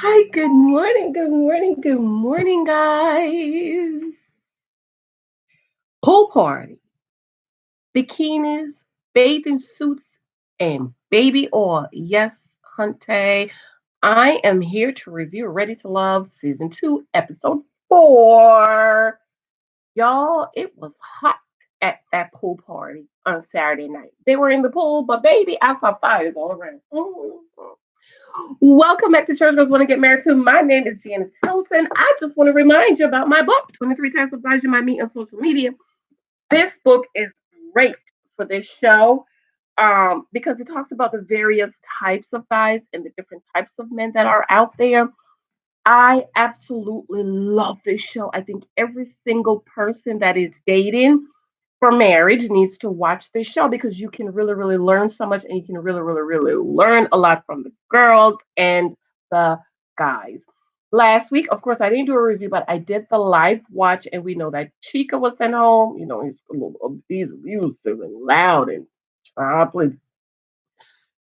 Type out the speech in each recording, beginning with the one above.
Hi, good morning, guys. Pool party, bikinis, bathing suits, and baby oil. Yes, Hunte, I am here to review Ready to Love Season 2, Episode 4. Y'all, it was hot at that pool party on Saturday night. They were in the pool, but baby, I saw fires all around. Welcome back to Church Girls Want to Get Married To. My name is Janice Hilton. I just want to remind you about my book, 23 Types of Guys You Might Meet on Social Media. This book is great for this show because it talks about the various types of guys and the different types of men that are out there. I absolutely love this show. I think every single person that is dating for marriage needs to watch this show because you can really, really learn so much and you can really, really, really learn a lot from the girls and the guys. Last week, of course, I didn't do a review, but I did the live watch, and we know that Chica was sent home. You know, he's abusive and loud and chocolate.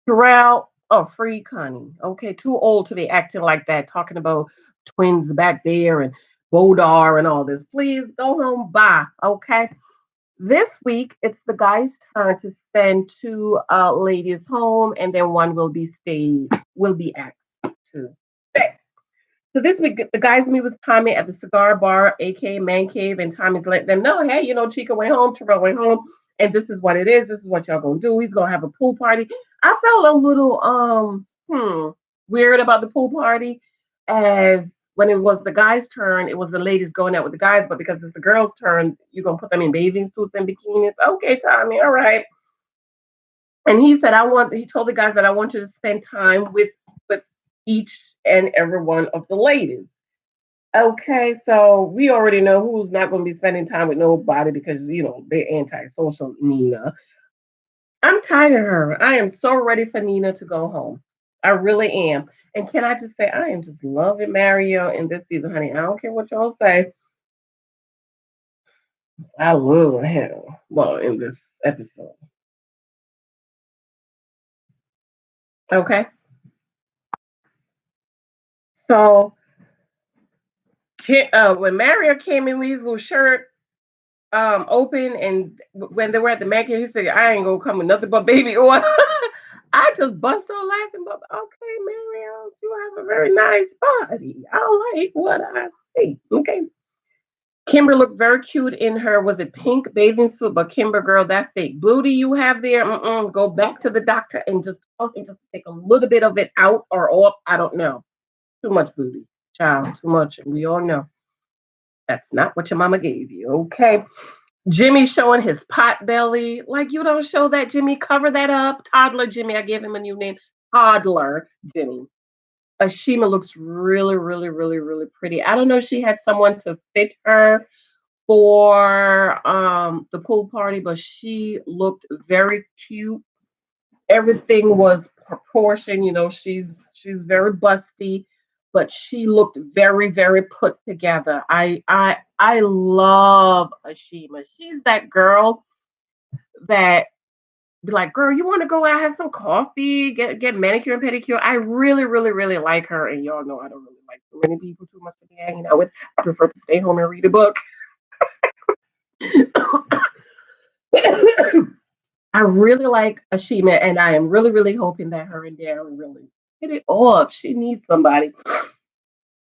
Terrell, oh, free Connie. Okay, too old to be acting like that, talking about twins back there and Bodar and all this. Please go home, bye. Okay. This week, it's the guy's turn to send two ladies home, and then one will be asked to stay. So this week, the guys meet with Tommy at the cigar bar, aka Man Cave, and Tommy's letting them know, hey, Chica went home, Terrell went home, and this is what it is. This is what y'all gonna do. He's gonna have a pool party. I felt a little weird about the pool party, as when it was the guys' turn, it was the ladies going out with the guys, but because it's the girls' turn, you're gonna put them in bathing suits and bikinis. Okay, Tommy, all right. And he said, he told the guys that I want you to spend time with each and every one of the ladies. Okay, so we already know who's not going to be spending time with nobody because they're antisocial. Nina, I'm tired of her. I am so ready for Nina to go home. I really am. And can I just say, I am just loving Mario in this season, honey. I don't care what y'all say. I love him. Well, in this episode. Okay, so when Mario came in with his little shirt open, and when they were at the Mac, he said, "I ain't gonna come with nothing but baby oil." I just bust out laughing. But okay, Mario, you have a very nice body. I like what I see. Okay. Kimber looked very cute in her, was it pink bathing suit? But Kimber, girl, that fake booty you have there, go back to the doctor and just tell him just take a little bit of it out or off. I don't know. Too much booty, child, too much. We all know that's not what your mama gave you. Okay. Jimmy showing his pot belly. Like, you don't show that, Jimmy. Cover that up. Toddler Jimmy. I gave him a new name. Toddler Jimmy. Ashima looks really, really, really, really pretty. I don't know if she had someone to fit her for the pool party, but she looked very cute. Everything was proportioned. She's very busty, but she looked very, very put together. I love Ashima. She's that girl that be like, girl, you want to go out have some coffee, get manicure and pedicure. I really, really, really like her, and y'all know I don't really like too many people too much to be hanging out with. I prefer to stay home and read a book. I really like Ashima, and I am really, really hoping that her and Darren really hit it off. She needs somebody.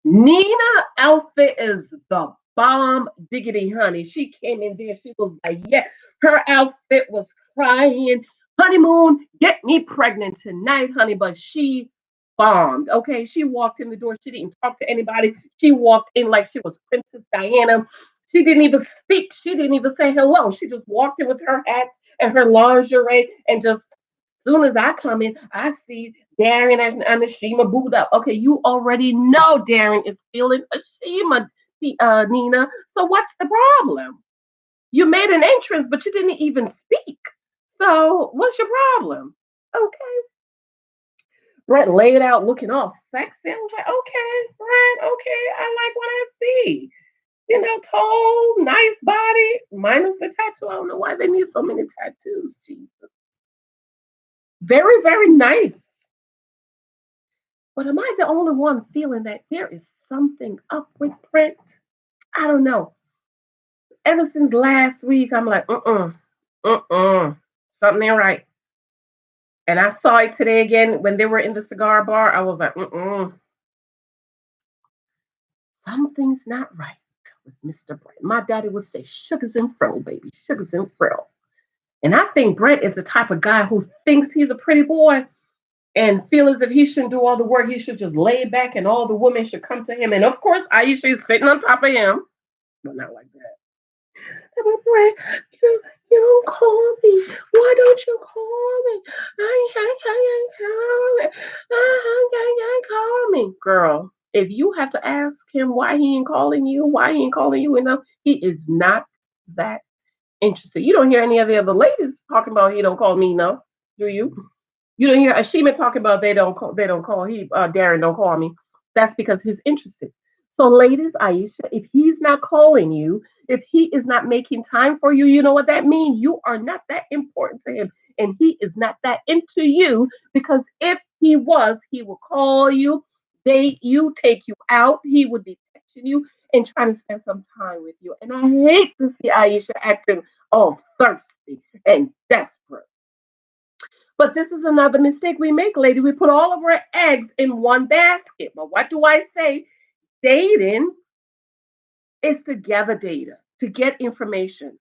Nina outfit is the bomb diggity, honey. She came in there, she was like, yeah, her outfit was crying. Honeymoon, get me pregnant tonight, honey. But she bombed. Okay. She walked in the door. She didn't talk to anybody. She walked in like she was Princess Diana. She didn't even speak. She didn't even say hello. She just walked in with her hat and her lingerie and just soon as I come in, I see Darren and Ashima booed up. Okay, you already know Darren is feeling Ashima, Nina. So what's the problem? You made an entrance, but you didn't even speak. So what's your problem? Okay. Brett laid out looking all sexy. I was like, okay, Brett, okay, I like what I see. Tall, nice body, minus the tattoo. I don't know why they need so many tattoos. Jesus. Very, very nice. But am I the only one feeling that there is something up with Brent? I don't know. Ever since last week, I'm like, something ain't right. And I saw it today again when they were in the cigar bar. I was like, something's not right with Mr. Brent. My daddy would say, sugars and frill, baby, sugars and frill. And I think Brent is the type of guy who thinks he's a pretty boy and feels as if he shouldn't do all the work. He should just lay back and all the women should come to him. And of course, Aisha is sitting on top of him. But not like that. But Brent, you don't call me. Why don't you call me? I call me. I call me. Girl, if you have to ask him why he ain't calling you, enough, he is not that interested. You don't hear any of the other ladies talking about he don't call me enough, do you? You don't hear Ashima talking about they don't call he Darren don't call me. That's because he's interested. So ladies, Aisha, if he's not calling you, if he is not making time for you, you know what that means? You are not that important to him and he is not that into you because if he was, he will call you, you take you out, he would be texting you and trying to spend some time with you. And I hate to see Aisha acting all thirsty and desperate. But this is another mistake we make, lady. We put all of our eggs in one basket. But what do I say? Dating is to gather data, to get information.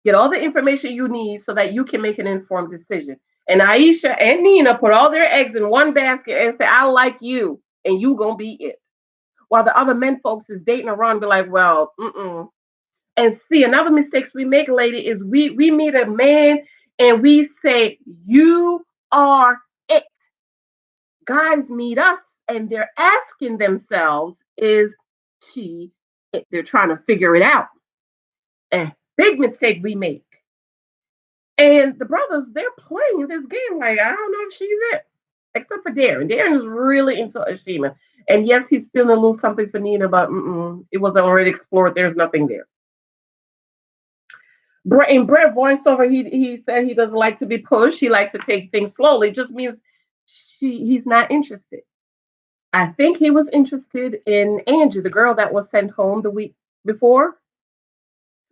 Get all the information you need so that you can make an informed decision. And Aisha and Nina put all their eggs in one basket and say, I like you, and you gonna be it. While the other men folks is dating around and be like, well, And see, another mistakes we make, lady, is we meet a man and we say, you are it. Guys meet us and they're asking themselves, is she it? They're trying to figure it out. And big mistake we make. And the brothers, they're playing this game like, I don't know if she's it. Except for Darren. Darren is really into Ashima. And yes, he's feeling a little something for Nina, but it was already explored. There's nothing there. In Brett voiceover, he said he doesn't like to be pushed. He likes to take things slowly. It just means he's not interested. I think he was interested in Angie, the girl that was sent home the week before.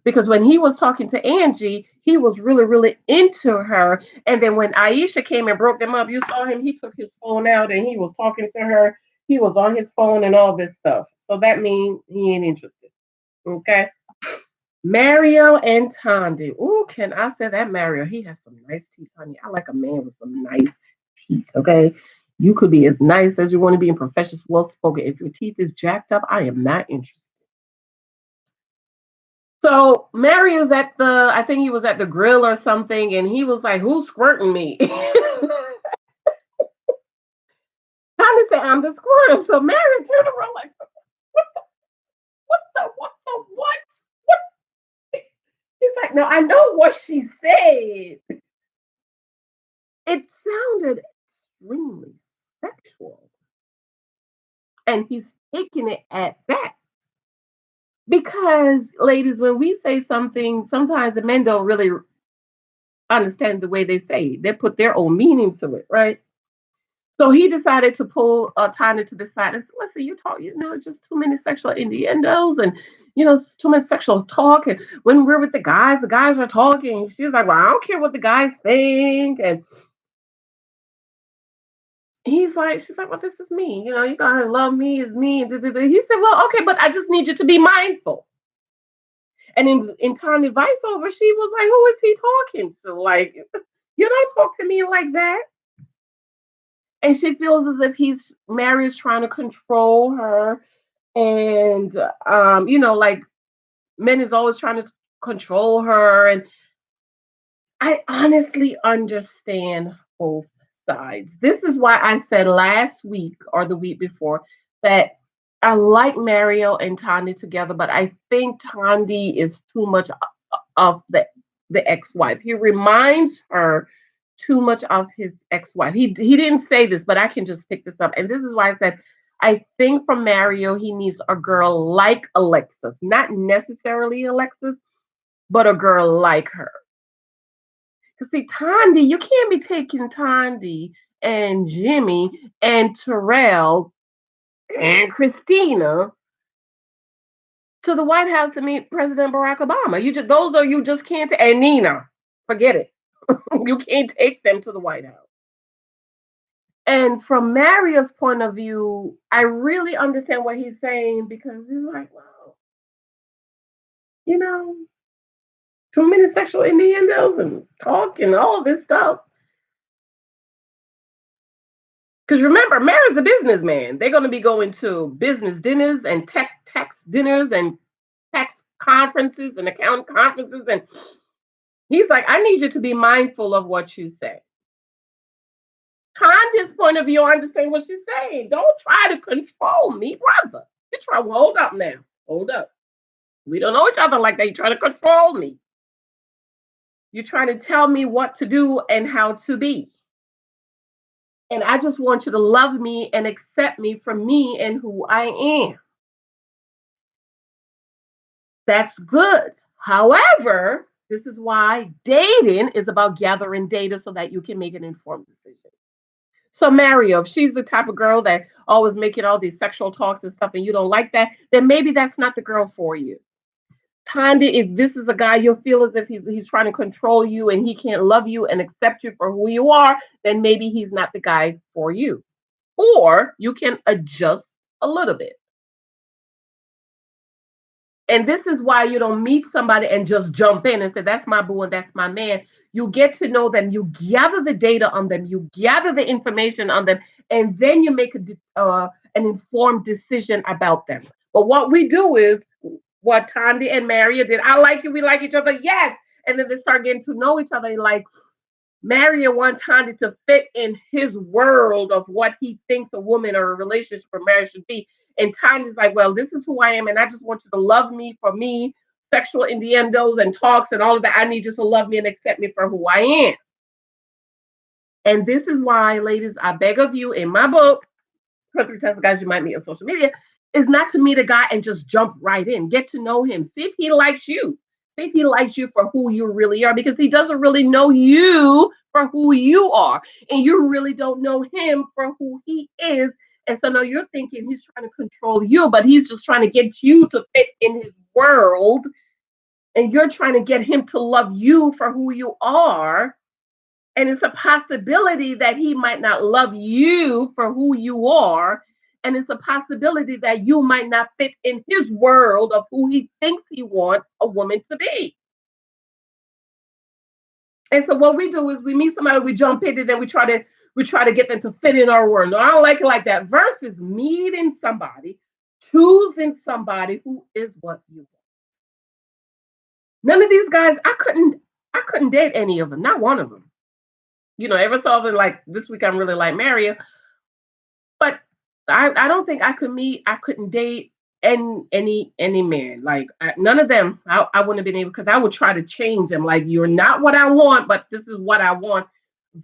Because when he was talking to Angie, he was really, really into her. And then when Aisha came and broke them up, you saw him, he took his phone out and he was talking to her. He was on his phone and all this stuff. So that means he ain't interested. Okay. Mario and Tandy. Ooh, can I say that Mario? He has some nice teeth, honey. I like a man with some nice teeth. Okay. You could be as nice as you want to be and professional, well spoken. If your teeth is jacked up, I am not interested. So Mario's at I think he was at the grill or something, and he was like, "Who's squirting me?" Tommy said, "I'm the squirter." So Mario turned around like, "What? What?" He's like, "No, I know what she said." It sounded extremely sexual, and he's taking it at that. Because, ladies, when we say something, sometimes the men don't really understand the way they say it. They put their own meaning to it, right? So he decided to pull Tanya to the side and said, listen, it's just too many sexual innuendos and, too much sexual talk. And when we're with the guys are talking. She's like, well, I don't care what the guys think. And she's like, well, this is me. You gotta love me is me. He said, well, okay, but I just need you to be mindful. And in Tanya's voiceover, she was like, who is he talking to? Like, you don't talk to me like that. And she feels as if Mary is trying to control her, and like men is always trying to control her. And I honestly understand both sides. This is why I said last week or the week before that I like Mario and Tandy together, but I think Tandy is too much of the ex-wife. He reminds her too much of his ex-wife. He didn't say this, but I can just pick this up. And this is why I said I think from Mario he needs a girl like Alexis, not necessarily Alexis, but a girl like her. Because see, Tandy, you can't be taking Tandy and Jimmy and Terrell and Christina to the White House to meet President Barack Obama. You just those are you just can't and Nina, forget it. You can't take them to the White House. And from Mario's point of view, I really understand what he's saying because he's like, well, you know, too many sexual innuendos and talk and all this stuff. Because remember, Mario's a businessman. They're going to be going to business dinners and tech tax dinners and tax conferences and accounting conferences. And he's like, I need you to be mindful of what you say. Tanya's point of view, I understand what she's saying. Don't try to control me, brother. You try, well, hold up now. Hold up. We don't know each other like that. You try to control me. You're trying to tell me what to do and how to be. And I just want you to love me and accept me for me and who I am. That's good. However, this is why dating is about gathering data so that you can make an informed decision. So Mario, if she's the type of girl that always making all these sexual talks and stuff and you don't like that, then maybe that's not the girl for you. Tanda, if this is a guy you'll feel as if he's trying to control you and he can't love you and accept you for who you are, then maybe he's not the guy for you. Or you can adjust a little bit. And this is why you don't meet somebody and just jump in and say, that's my boo and that's my man. You get to know them, you gather the data on them, you gather the information on them, and then you make an informed decision about them. But what we do is what Tandy and Maria did. I like you, we like each other, yes. And then they start getting to know each other. Like Maria wants Tandy to fit in his world of what he thinks a woman or a relationship or marriage should be. And Tanya's like, well, this is who I am, and I just want you to love me for me, sexual innuendos and talks and all of that. I need you to love me and accept me for who I am. And this is why, ladies, I beg of you in my book, 3 Tests of Guys You Might Meet on Social Media, is not to meet a guy and just jump right in. Get to know him. See if he likes you. See if he likes you for who you really are, because he doesn't really know you for who you are. And you really don't know him for who he is. And so now you're thinking he's trying to control you, but he's just trying to get you to fit in his world. And you're trying to get him to love you for who you are. And it's a possibility that he might not love you for who you are. And it's a possibility that you might not fit in his world of who he thinks he wants a woman to be. And so what we do is we meet somebody, we jump in, and then we try to get them to fit in our world. No, I don't like it like that. Versus meeting somebody, choosing somebody who is what you want. None of these guys, I couldn't date any of them, not one of them. You know, ever so often, like this week, I'm really like Maria, but I don't think I couldn't date any man. Like none of them, I wouldn't have been able, because I would try to change them. Like, you're not what I want, but this is what I want.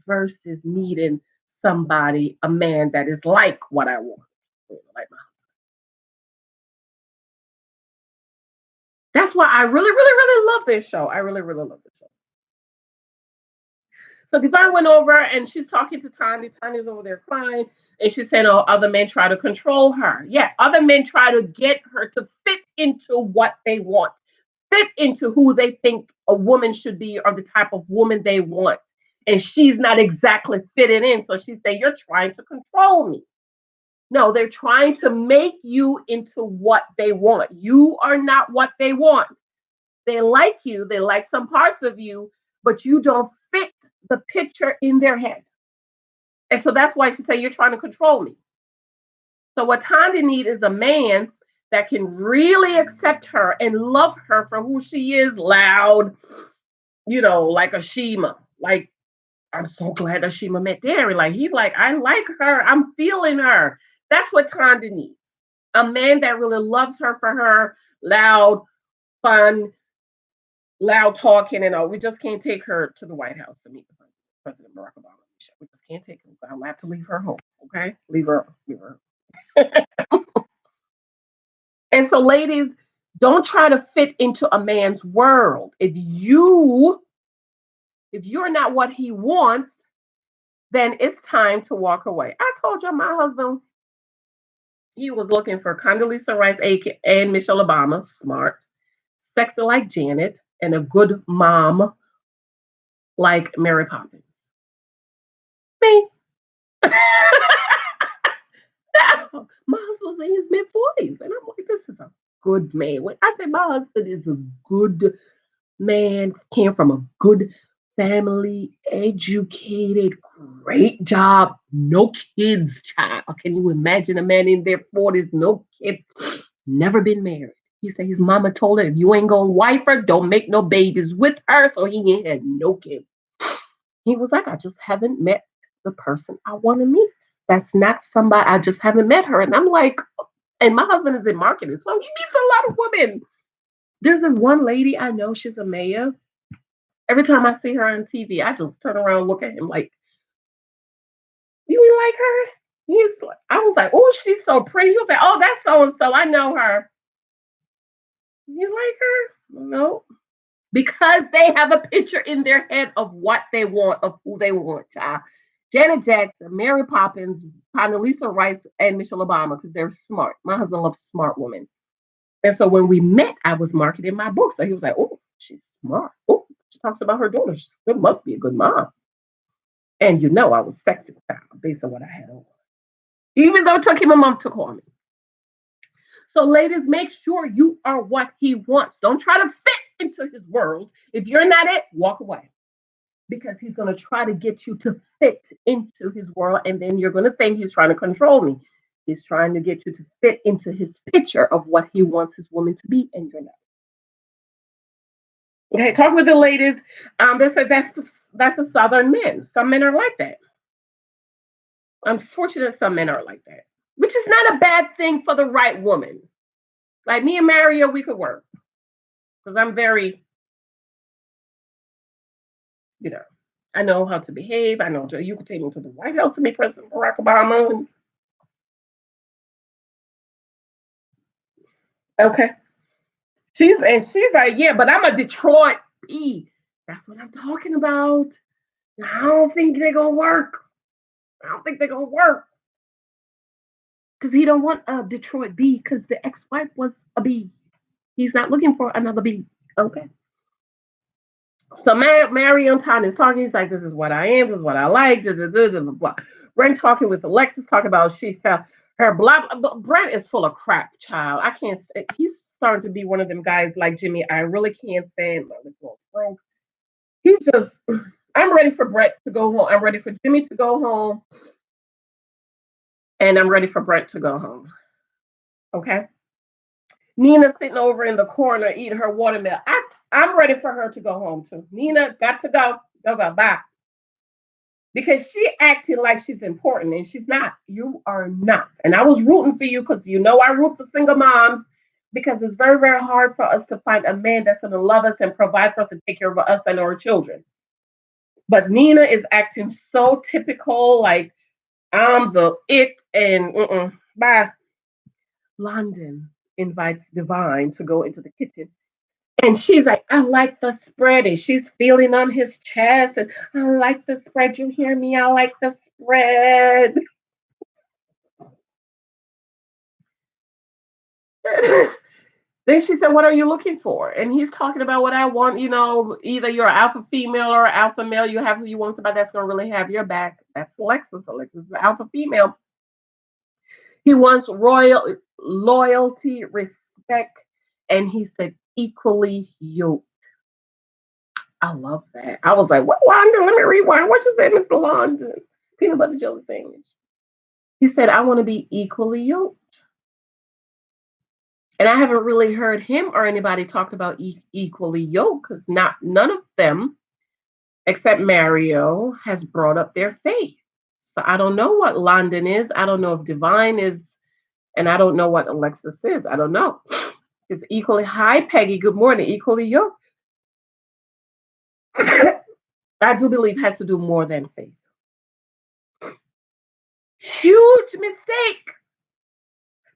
Versus meeting somebody, a man that is like what I want. Like that's why I really, really, really love this show. I really, really love this show. So Divine went over and she's talking to Tanya. Tanya's over there crying. And she's saying, oh, other men try to control her. Yeah, other men try to get her to fit into what they want, fit into who they think a woman should be or the type of woman they want. And she's not exactly fitting in. So she's saying, you're trying to control me. No, they're trying to make you into what they want. You are not what they want. They like you, they like some parts of you, but you don't fit the picture in their head. And so that's why she said, you're trying to control me. So what Tanya needs is a man that can really accept her and love her for who she is, loud, like a Shima. Like, I'm so glad that Shima met Derry. Like, he's like, I like her. I'm feeling her. That's what Tanya needs. A man that really loves her for her, loud, fun, loud talking and all. We just can't take her to the White House to meet President Barack Obama. We just can't take her. I'll have to leave her home. Okay, leave her. Leave her. And so, ladies, don't try to fit into a man's world. If you're not what he wants, then it's time to walk away. I told you my husband, he was looking for Condoleezza Rice and Michelle Obama, smart, sexy like Janet, and a good mom like Mary Poppins. Me. My husband's in his mid 40s, and I'm like, this is a good man. When I say my husband is a good man, came from a good family, educated, great job, no kids, child. Can you imagine a man in their 40s, no kids, never been married? He said his mama told her, if you ain't gonna wife her, don't make no babies with her. So he ain't had no kids. He was like, I just haven't met the person I want to meet. That's not somebody, I just haven't met her. And I'm like, and my husband is in marketing, so he meets a lot of women. There's this one lady I know, she's a mayor. Every time I see her on TV, I just turn around and look at him like, you ain't like her? He's like, I was like, oh, she's so pretty. He was like, oh, that's so and so. I know her. You like her? No. Because they have a picture in their head of what they want, of who they want, child. Janet Jackson, Mary Poppins, Condoleezza Rice, and Michelle Obama, because they're smart. My husband loves smart women. And so when we met, I was marketing my book. So he was like, oh, she's smart. Oh, she talks about her daughter. She must be a good mom. And you know, I was sexy based on what I had on. Even though it took him a month to call me. So, ladies, make sure you are what he wants. Don't try to fit into his world. If you're not it, walk away. Because he's going to try to get you to fit into his world. And then you're going to think he's trying to control me. He's trying to get you to fit into his picture of what he wants his woman to be, and you're not. Okay, talk with the ladies. They said that's the Southern men. Some men are like that. Unfortunately, some men are like that, which is not a bad thing for the right woman. Like me and Mario, we could work because I'm very, you know, I know how to behave. I know you could take me to the White House to meet President Barack Obama. Okay, she's like, yeah, but I'm a Detroit P. That's what I'm talking about. I don't think they're gonna work. I don't think they're gonna work. Because he don't want a Detroit B because the ex-wife was a B. He's not looking for another B. Okay. So Marion Town is talking. He's like, this is what I am. This is what I like. Blah, blah, blah, blah. Brent talking with Alexis, talking about she felt her blah, blah. Brent is full of crap, child. I can't. He's starting to be one of them guys like Jimmy. I really can't stand. He's just. I'm ready for Brent to go home. I'm ready for Jimmy to go home. And I'm ready for Brent to go home. Okay. Nina sitting over in the corner eating her watermelon. I'm ready for her to go home too. Nina got to go. Go, bye. Because she acted like she's important and she's not. You are not. And I was rooting for you because you know I root for single moms because it's very, very hard for us to find a man that's going to love us and provide for us and take care of us and our children. But Nina is acting so typical, like I'm the it and bye. London invites Divine to go into the kitchen. And she's like, I like the spread. And she's feeling on his chest. And I like the spread. You hear me? I like the spread. Then she said, what are you looking for? And he's talking about what I want. You know, either you're an alpha female or an alpha male. You want somebody that's going to really have your back. That's Alexis. Alexis is an alpha female. He wants royal loyalty, respect, and he said equally yoked. I love that. I was like, what London? Let me rewind. What you say, Mr. London? Peanut butter jelly sandwich. He said, I want to be equally yoked. And I haven't really heard him or anybody talk about equally yoked because none of them, except Mario, has brought up their faith. So I don't know what London is. I don't know if Divine is, and I don't know what Alexis is. I don't know. It's equally hi, Peggy. Good morning. Equally yoked. I do believe has to do more than faith. Huge mistake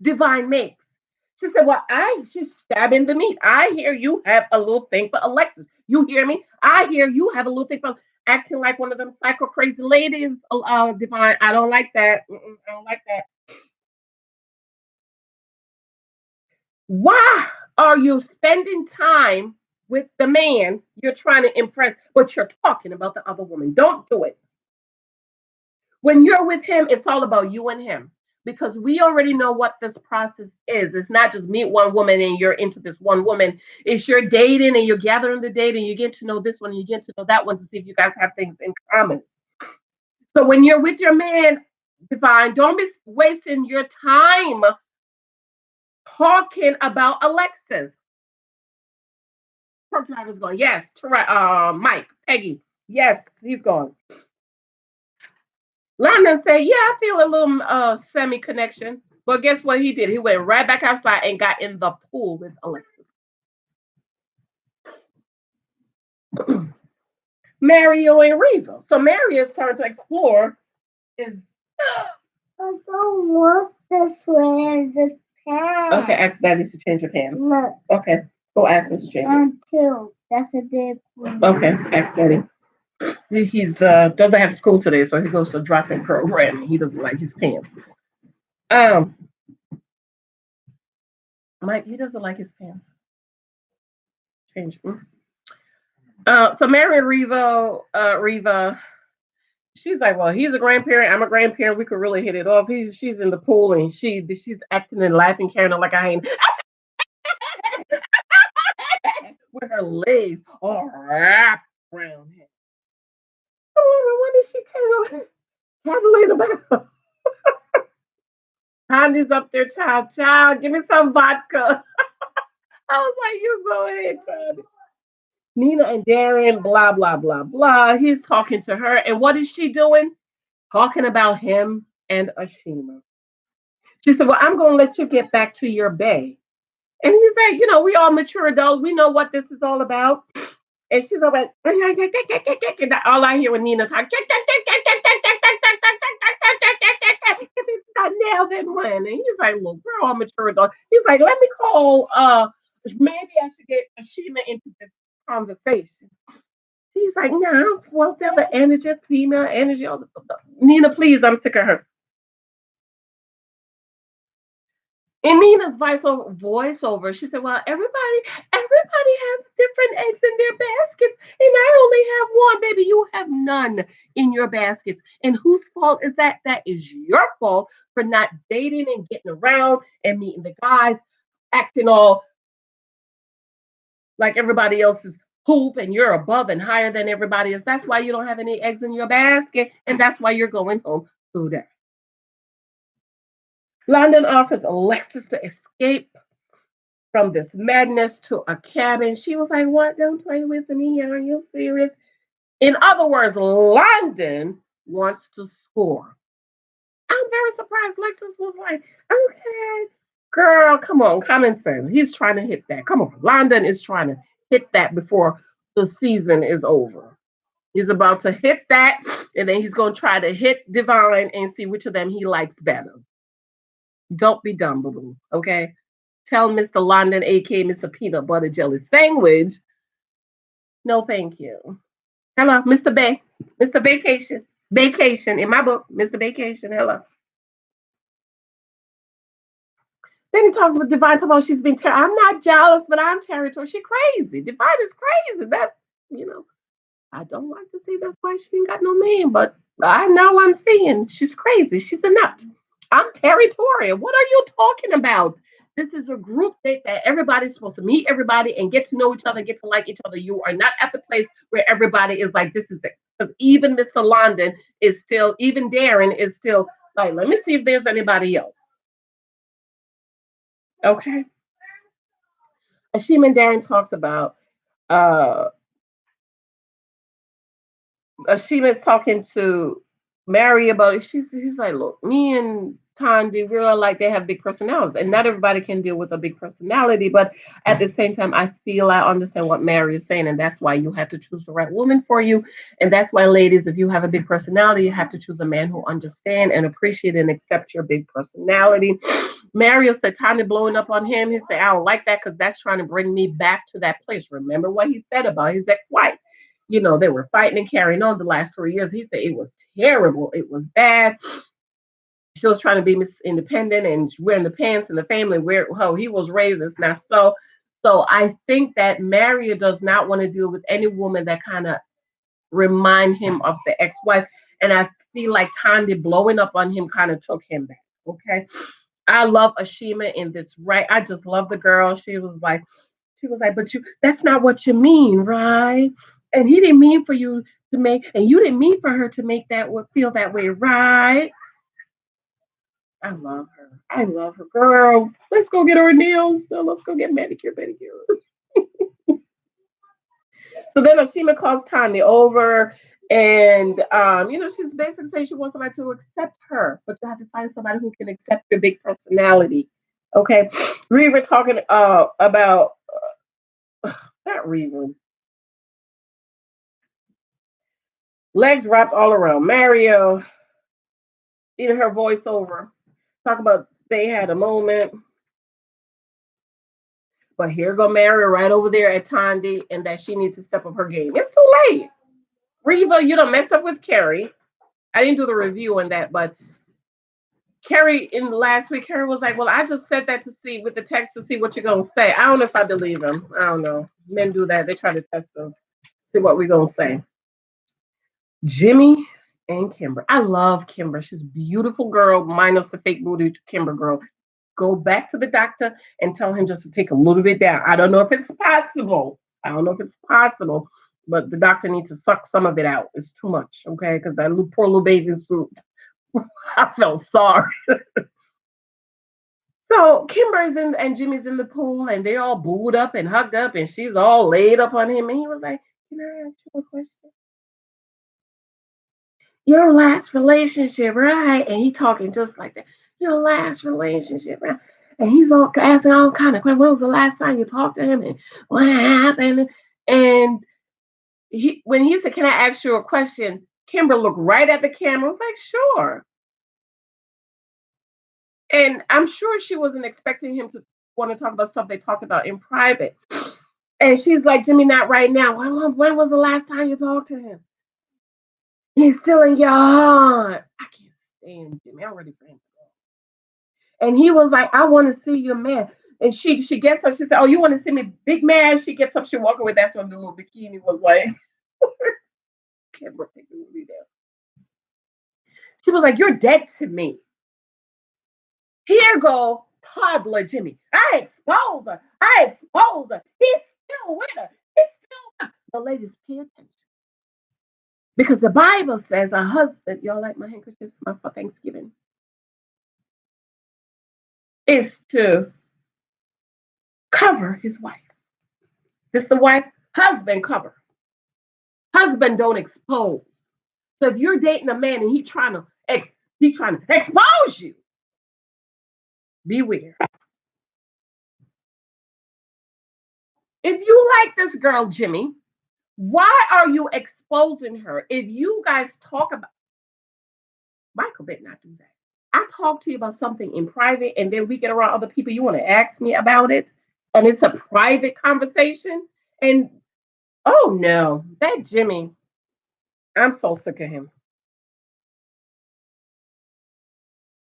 Divine makes. She said, well, she's stabbing the meat. I hear you have a little thing for Alexis. You hear me? I hear you have a little thing for acting like one of them psycho crazy ladies. Divine, I don't like that. I don't like that. Why are you spending time with the man you're trying to impress, but you're talking about the other woman? Don't do it. When you're with him, it's all about you and him because we already know what this process is. It's not just meet one woman and you're into this one woman. It's you're dating and you're gathering the data and you get to know this one and you get to know that one to see if you guys have things in common. So when you're with your man, Divine, don't be wasting your time talking about Alexis. Truck driver's going, yes, Mike, Peggy, yes, he's gone. London said, yeah, I feel a little semi connection. But guess what he did? He went right back outside and got in the pool with Alexis. Mario and Reva. So Mario's turn to explore is. I don't want to wear the pants. Okay, ask Daddy to change your pants. Look. Okay, go ask him to change it. Too. That's a big one. Okay, ask Daddy. He's doesn't have school today, so he goes to drop-in program. He doesn't like his pants. Mike, he doesn't like his pants. Change. So Mary and Reva, she's like, well, he's a grandparent. I'm a grandparent. We could really hit it off. She's in the pool and she's acting and laughing, carrying on like I ain't with her legs all wrapped around him. What is she cackling about? Honey's up there, child, give me some vodka. I was like, you go ahead, Todd. Nina and Darren, blah, blah, blah, blah. He's talking to her. And what is she doing? Talking about him and Ashima. She said, well, I'm going to let you get back to your bay. And he's like, we all mature adults. We know what this is all about. And she's all like, all I hear with Nina talk. If it's not now, then when? And he's like, well, we're all mature adults. He's like, let me call, maybe I should get Ashima into this conversation. She's like, no, well, the energy, female energy. Nina, please, I'm sick of her. In Nina's voiceover, she said, well, everybody has different eggs in their baskets, and I only have one, baby. You have none in your baskets. And whose fault is that? That is your fault for not dating and getting around and meeting the guys, acting all like everybody else's hoop and you're above and higher than everybody else. That's why you don't have any eggs in your basket, and that's why you're going home today. London offers Alexis to escape from this madness to a cabin. She was like, what? Don't play with me. Are you serious? In other words, London wants to score. I'm very surprised. Alexis was like, okay, girl, come on, common sense. He's trying to hit that. Come on. London is trying to hit that before the season is over. He's about to hit that, and then he's going to try to hit Divine and see which of them he likes better. Don't be dumb, boo-boo, okay? Tell Mr. London, aka Mr. Peanut Butter Jelly Sandwich, no thank you. Hello, Mr. Bay. Mr. Vacation. Vacation. In my book, Mr. Vacation. Hello. Then he talks about Divine talking about she's been I'm not jealous, but I'm territorial. She's crazy. Divine is crazy. That's, I don't like to see that's why she ain't got no man, but I know I'm seeing she's crazy. She's a nut. I'm territorial. What are you talking about? This is a group date that everybody's supposed to meet everybody and get to know each other, get to like each other. You are not at the place where everybody is like, this is it. Because even Mr. London is still, even Darren is still like, let me see if there's anybody else. Okay. Ashima and Darren talks about Ashima is talking to Mary about it. He's like, look, me and Tandy, we're like they have big personalities, and not everybody can deal with a big personality. But at the same time, I feel I understand what Mary is saying, and that's why you have to choose the right woman for you. And that's why, ladies, if you have a big personality, you have to choose a man who understands and appreciate and accept your big personality. Mario said, Tandy blowing up on him. He said, I don't like that because that's trying to bring me back to that place. Remember what he said about his ex-wife. They were fighting and carrying on the last 3 years. He said it was terrible. It was bad. She was trying to be Miss Independent and wearing the pants in the family where how he was raised is not so. So I think that Mario does not want to deal with any woman that kind of remind him of the ex-wife. And I feel like Tandy blowing up on him kind of took him back. Okay. I love Ashima in this, right? I just love the girl. She was like, but that's not what you mean, right? And he didn't mean for you to make, and you didn't mean for her to make that feel that way, right? I love her. I love her, girl. Let's go get our nails. So let's go get manicure, pedicure. So then Ashima calls Tanya over, and she's basically saying she wants somebody to accept her, but you have to find somebody who can accept your big personality. Okay, we were talking about that reason. Legs wrapped all around Mario in her voiceover. Talk about they had a moment, but here go Mario right over there at Tandy, and that she needs to step up her game. It's too late. Reva, you don't mess up with Carrie. I didn't do the review on that, but Carrie in last week, Carrie was like, "Well, I just said that to see with the text to see what you're gonna say." I don't know if I believe him. I don't know. Men do that. They try to test us, see what we're gonna say. Jimmy and Kimber. I love Kimber. She's a beautiful girl, minus the fake booty Kimber girl. Go back to the doctor and tell him just to take a little bit down. I don't know if it's possible. I don't know if it's possible, but the doctor needs to suck some of it out. It's too much, okay? Because that little, poor little bathing suit. I felt sorry. So Kimber's in and Jimmy's in the pool and they're all booed up and hugged up and she's all laid up on him. And he was like, "Can I ask you a question? Your last relationship, right?" And he talking just like that. Your last relationship, right? And he's all asking all kind of questions. When was the last time you talked to him? And what happened? And when he said, "Can I ask you a question?" Kimber looked right at the camera. Was like, "Sure." And I'm sure she wasn't expecting him to want to talk about stuff they talked about in private. And she's like, "Jimmy, not right now. When was the last time you talked to him? He's still in your heart." I can't stand Jimmy. I'm ready for him. And he was like, "I want to see you man." And she gets up. She said, "Oh, you want to see me big man?" She gets up. She walk away. That's when the little bikini was like, can't take the movie down. She was like, "You're dead to me. Here go toddler Jimmy. I expose her. I expose her. He's still with her. He's still with her." The ladies, pay attention. Because the Bible says a husband, y'all like my handkerchiefs for Thanksgiving, is to cover his wife. This the wife, husband cover. Husband don't expose. So if you're dating a man and he's trying to expose you, beware. If you like this girl, Jimmy, why are you exposing her? If you guys talk about Michael better not do that. I talk to you about something in private and then we get around other people. You want to ask me about it, and it's a private conversation. And oh no, that Jimmy, I'm so sick of him.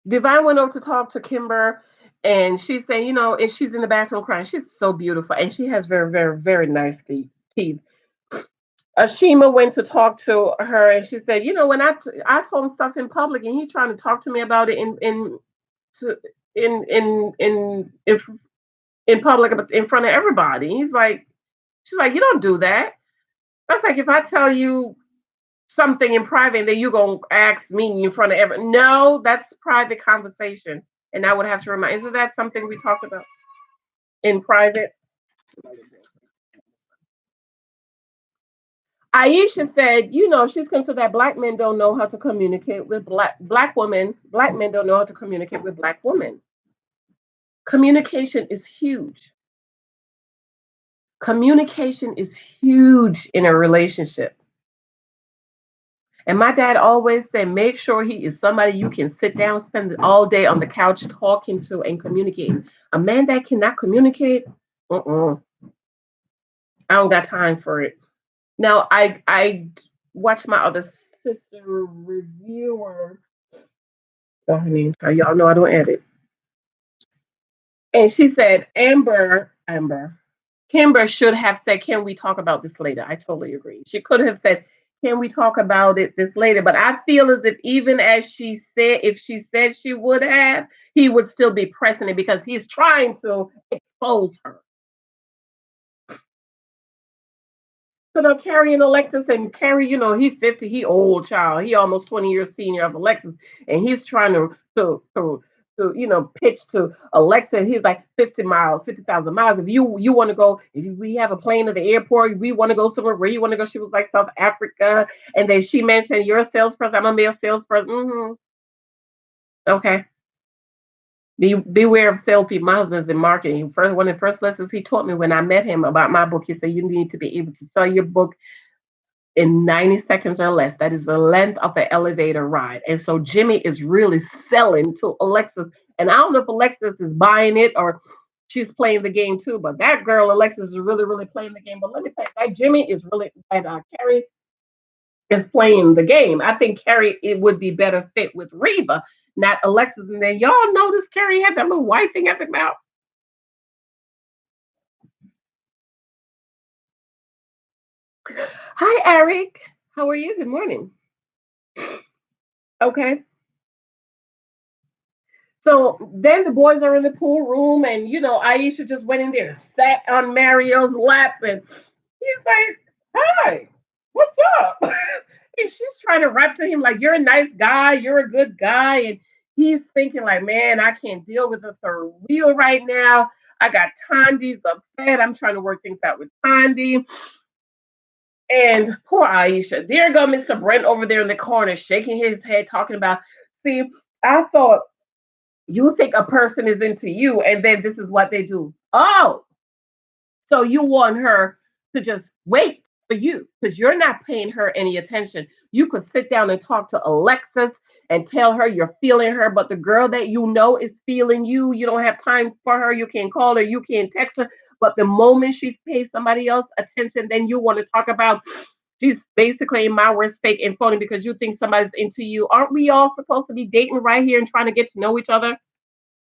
Divine went over to talk to Kimber, and she's saying, and she's in the bathroom crying. She's so beautiful, and she has very, very, very nice teeth. Ashima went to talk to her, and she said, when I told him stuff in public, and he trying to talk to me about it to, in in public in front of everybody. She's like, "You don't do that." That's like if I tell you something in private and then you gonna ask me in front of everyone. No, that's private conversation. And I would have to remind, isn't that something we talked about in private? Aisha said, she's concerned that black men don't know how to communicate with black women. Black men don't know how to communicate with black women. Communication is huge. Communication is huge in a relationship. And my dad always said, make sure he is somebody you can sit down, spend all day on the couch talking to and communicating. A man that cannot communicate, I don't got time for it. Now I watched my other sister reviewer. Oh, her name. Y'all know I don't edit. And she said, Amber, Kimber should have said, "Can we talk about this later?" I totally agree. She could have said, "Can we talk about it this later?" But I feel as if even as she said, if she said she would have, he would still be pressing it because he's trying to expose her. So now Carrie and Alexis, and Carrie, he's 50, he old child, he almost 20 years senior of Alexis, and he's trying to pitch to Alexa. He's like 50 miles, 50,000 miles. If you want to go, if we have a plane at the airport, we want to go somewhere. Where you want to go? She was like South Africa, and then she mentioned, "You're a salesperson. I'm a male salesperson." Okay. Beware of salespeople. My husband's in marketing. First, one of the first lessons he taught me when I met him about my book, he said, "You need to be able to sell your book in 90 seconds or less." That is the length of an elevator ride. And so Jimmy is really selling to Alexis. And I don't know if Alexis is buying it or she's playing the game too, but that girl, Alexis, is really, really playing the game. But let me tell you, that Jimmy is really, that Carrie is playing the game. I think Carrie, it would be better fit with Reba, not Alexis. And then y'all notice Carrie had that little white thing at the mouth. Hi, Eric. How are you? Good morning. Okay. So then the boys are in the pool room, and Aisha just went in there, sat on Mario's lap, and he's like, "Hi, what's up?" And she's trying to rap to him like, "You're a nice guy, you're a good guy," and he's thinking like, "Man, I can't deal with a third wheel right now. I got Tandi's upset. I'm trying to work things out with Tandi." And poor Aisha. There go Mr. Brent over there in the corner, shaking his head, talking about, "See, I thought you think a person is into you, and then this is what they do. Oh, so you want her to just wait for you because you're not paying her any attention. You could sit down and talk to Alexis and tell her you're feeling her, but the girl that you know is feeling you, you don't have time for her. You can't call her, you can't text her. But the moment she pays somebody else attention, then you want to talk about she's basically in my worst fake and phony because you think somebody's into you. Aren't we all supposed to be dating right here and trying to get to know each other?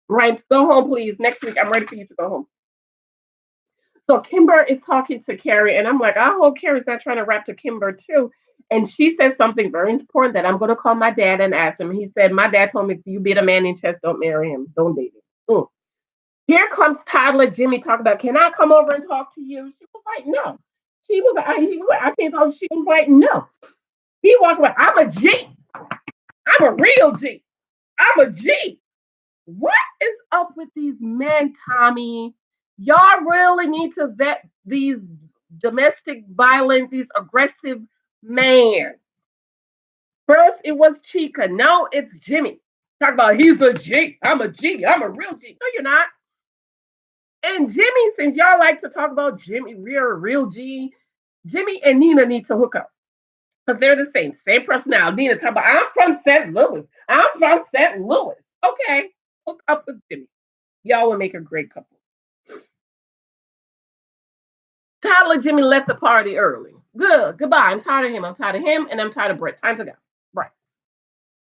Right, go home, please. Next week, I'm ready for you to go home. So Kimber is talking to Carrie, and I'm like, I hope Carrie's not trying to rap to Kimber too. And she says something very important that I'm going to call my dad and ask him. He said, "My dad told me if you beat a man in chess, don't marry him, don't date him." Mm. Here comes toddler Jimmy talking about, "Can I come over and talk to you?" She was like, "No." He was like, "I can't talk." She was like, "No." He walked away. "I'm a G. I'm a real G. I'm a G." What is up with these men, Tommy? Y'all really need to vet these domestic violence, these aggressive men. First, it was Chica. Now it's Jimmy. Talk about he's a G. I'm a G. I'm a real G. No, you're not. And Jimmy, since y'all like to talk about Jimmy, real G, Jimmy and Nina need to hook up because they're the same personality. Nina talk about, "I'm from St. Louis. I'm from St. Louis." Okay, hook up with Jimmy. Y'all will make a great couple. Tyler Jimmy left the party early. Good. Goodbye. I'm tired of him. I'm tired of him, and I'm tired of Brett. Time to go. Right.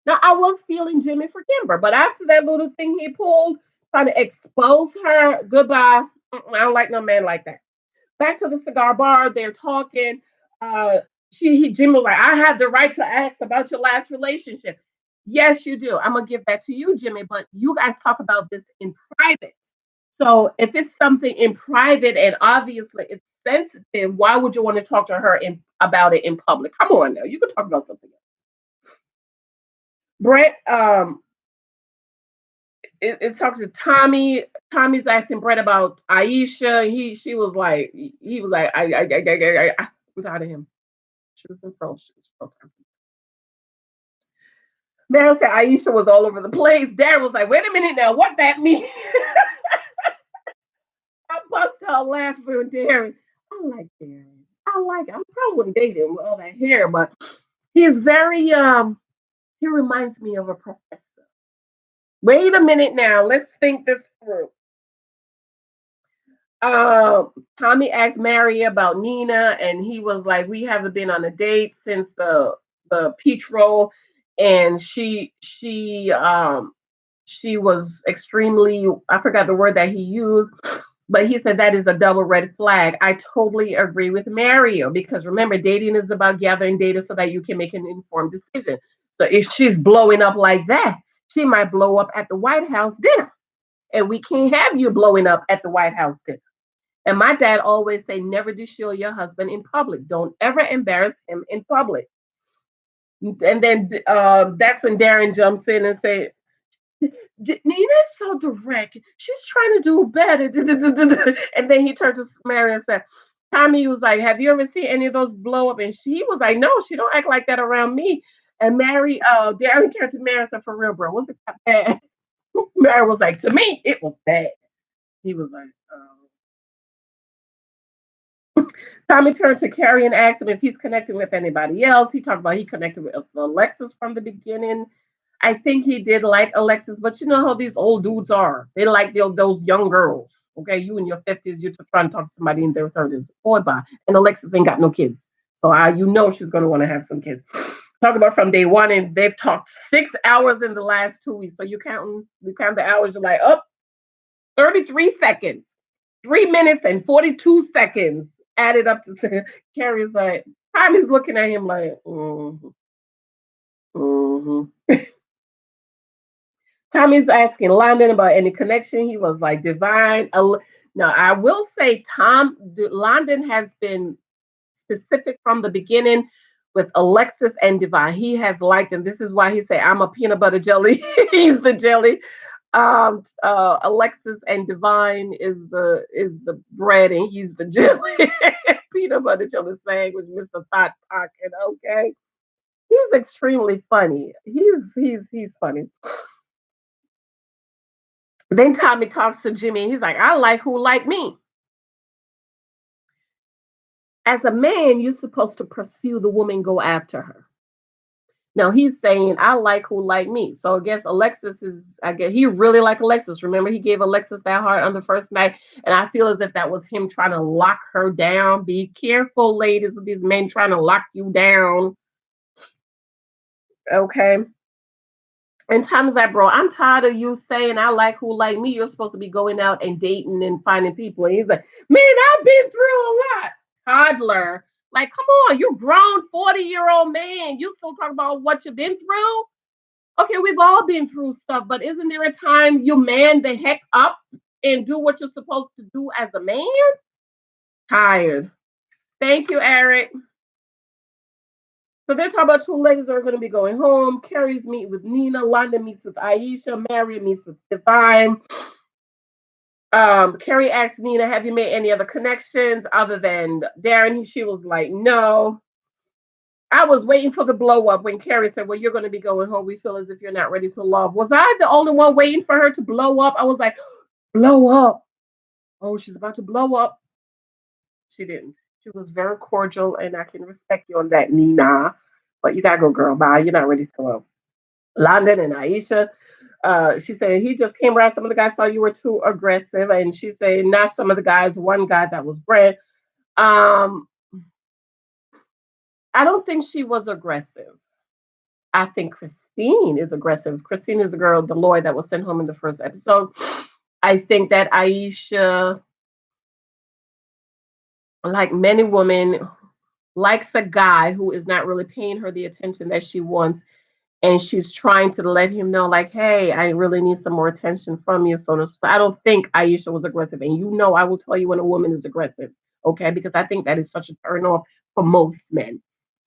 Now I was feeling Jimmy for Kimber, but after that little thing he pulled, trying to expose her, goodbye. I don't like no man like that. Back to the cigar bar. They're talking. Uh, Jimmy was like, "I have the right to ask about your last relationship." Yes, you do. I'm gonna give that to you, Jimmy. But you guys talk about this in private. So if it's something in private and obviously it's sensitive, why would you want to talk to her about it in public? Come on now, you can talk about something else. Brett is talking to Tommy. Tommy's asking Brett about Aisha. He was like, I'm tired of him. She was in front. She was in front. Meryl said Aisha was all over the place. Darren was like, "Wait a minute now, what that mean?" I bust out laughing with Darren. I like Darren. I like. I'm probably wouldn't date him with all that hair, but he's very. He reminds me of a professor. Wait a minute now. Let's think this through. Um, Tommy asked Mary about Nina, and he was like, "We haven't been on a date since the peach roll," and she was extremely, I forgot the word that he used, but he said that is a double red flag. I totally agree with Mario because remember, dating is about gathering data so that you can make an informed decision. So if she's blowing up like that, she might blow up at the White House dinner, and we can't have you blowing up at the White House dinner. And my dad always say, never deshow your husband in public. Don't ever embarrass him in public. And then that's when Darren jumps in and say, Nina's so direct. She's trying to do better. And then he turned to Mary and said, Tommy was like, have you ever seen any of those blow up? And she was like, no, she don't act like that around me. And Darren turned to Mary and said, for real, bro, was it that bad? Mary was like, to me, it was bad. He was like, Tommy turned to Carrie and asked him if he's connecting with anybody else. He talked about he connected with Alexis from the beginning. I think he did like Alexis, but you know how these old dudes are. They like those young girls. Okay, you in your 50s, you're trying to talk to somebody in their 30s. Boy, bye. And Alexis ain't got no kids. So you know she's going to want to have some kids. Talk about from day one, and they've talked 6 hours in the last 2 weeks. So you count the hours, you're like, oh, 33 seconds, 3 minutes and 42 seconds added up to Carrie's like, Tommy's looking at him like, mm-hmm. Tommy's asking London about any connection. He was like, divine. Now, I will say, London has been specific from the beginning with Alexis and Divine. He has liked them. This is why he said, I'm a peanut butter jelly. He's the jelly. Alexis and Divine is the bread and he's the jelly. Peanut butter jelly sandwich, Mr. Thought Pocket. Okay, he's extremely funny. He's funny. Then Tommy talks to Jimmy and he's like, I like who like me. As a man, you're supposed to pursue the woman, go after her. Now he's saying, I like who like me. So I guess I guess he really like Alexis. Remember, he gave Alexis that heart on the first night. And I feel as if that was him trying to lock her down. Be careful, ladies, with these men trying to lock you down. Okay. And Tom's like, bro, I'm tired of you saying I like who like me. You're supposed to be going out and dating and finding people. And he's like, man, I've been through a lot. Toddler. Like, come on, you grown 40-year-old man. You still talking about what you've been through? Okay, we've all been through stuff, but isn't there a time you man the heck up and do what you're supposed to do as a man? Tired. Thank you, Eric. So they're talking about two ladies that are going to be going home. Carrie's meet with Nina. London meets with Aisha. Mary meets with Divine. Carrie asked Nina, have you made any other connections other than Darren? She was like, no. I was waiting for the blow up when Carrie said, well, you're going to be going home. We feel as if you're not ready to love. Was I the only one waiting for her to blow up? I was like, blow up. Oh, she's about to blow up. She didn't. She was very cordial, and I can respect you on that, Nina. But you got to go, girl. Bye. You're not ready to love. London and Aisha. She said he just came around. Some of the guys thought you were too aggressive, and she said not some of the guys. One guy that was Brent. Um, I don't think she was aggressive. I think Christine is aggressive. Christine is the girl, the lawyer that was sent home in the first episode. I think that Aisha, like many women, likes a guy who is not really paying her the attention that she wants. And she's trying to let him know, like, hey, I really need some more attention from you. So I don't think Aisha was aggressive. And you know, I will tell you when a woman is aggressive, okay? Because I think that is such a turn off for most men.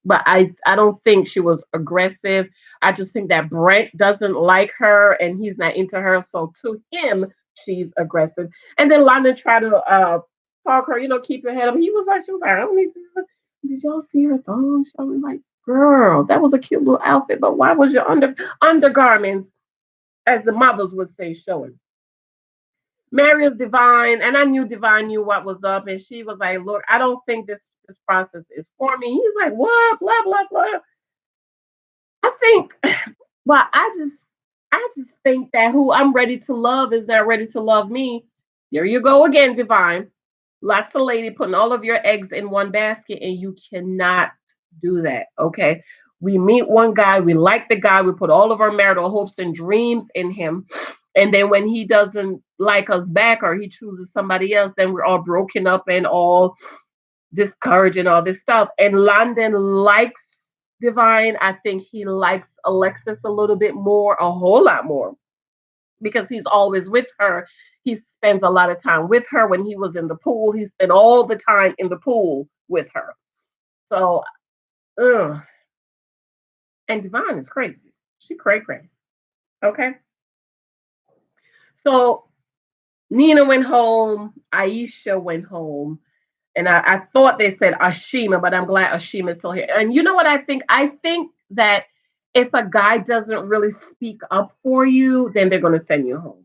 But I don't think she was aggressive. I just think that Brent doesn't like her and he's not into her. So to him, she's aggressive. And then London tried to talk her, keep your head up. He was like, she was like, I don't need to. Did y'all see her thong? She was like, girl, that was a cute little outfit, but why was your undergarments, as the mothers would say, showing? Mary is Divine, and I knew Divine knew what was up, and she was like, look, I don't think this process is for me. He's like, what? Blah, blah, blah. I think, well, I just think that who I'm ready to love is not ready to love me. There you go again, Divine. Lots of lady putting all of your eggs in one basket, and you cannot do that. Okay. We meet one guy, we like the guy, we put all of our marital hopes and dreams in him. And then when he doesn't like us back or he chooses somebody else, then we're all broken up and all discouraged and all this stuff. And London likes Divine. I think he likes Alexis a little bit more, a whole lot more, because he's always with her. He spends a lot of time with her. When he was in the pool, he spent all the time in the pool with her. So, ugh. And Divine is crazy. She cray cray. Okay. So Nina went home. Aisha went home. And I thought they said Ashima, but I'm glad Ashima is still here. And you know what I think? I think that if a guy doesn't really speak up for you, then they're going to send you home.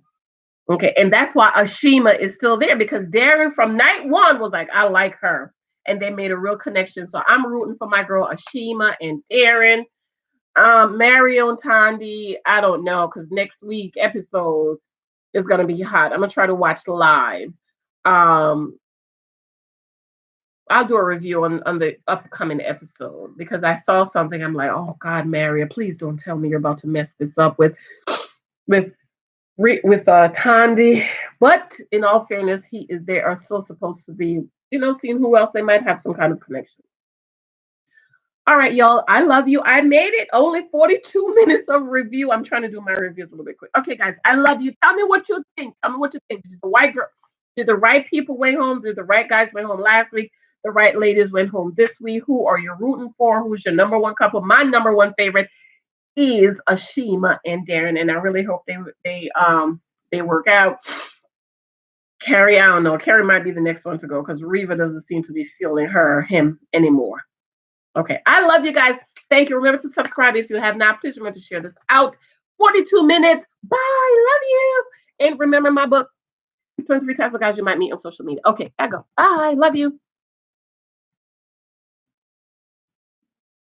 Okay. And that's why Ashima is still there, because Darren from night one was like, I like her. And they made a real connection. So I'm rooting for my girl Ashima and Darren. Mario and Tandy, I don't know, because next week episode is gonna be hot. I'm gonna try to watch live. Um, I'll do a review on the upcoming episode because I saw something. I'm like, oh God, Mario, please don't tell me you're about to mess this up with with Tandy. But in all fairness, he is. They are still supposed to be, seeing who else they might have some kind of connection. All right, y'all. I love you. I made it only 42 minutes of review. I'm trying to do my reviews a little bit quick. Okay, guys, I love you. Tell me what you think. Tell me what you think. Did the right people went home? Did the right guys went home last week? The right ladies went home this week. Who are you rooting for? Who's your number one couple? My number one favorite is Ashima and Darren, and I really hope they work out. Carrie, I don't know. Carrie might be the next one to go because Reva doesn't seem to be feeling him anymore. Okay. I love you guys. Thank you. Remember to subscribe if you have not. Please remember to share this out. 42 minutes. Bye. Love you. And remember my book, 23 Types of Guys You Might Meet on Social Media. Okay. I go. Bye. Love you.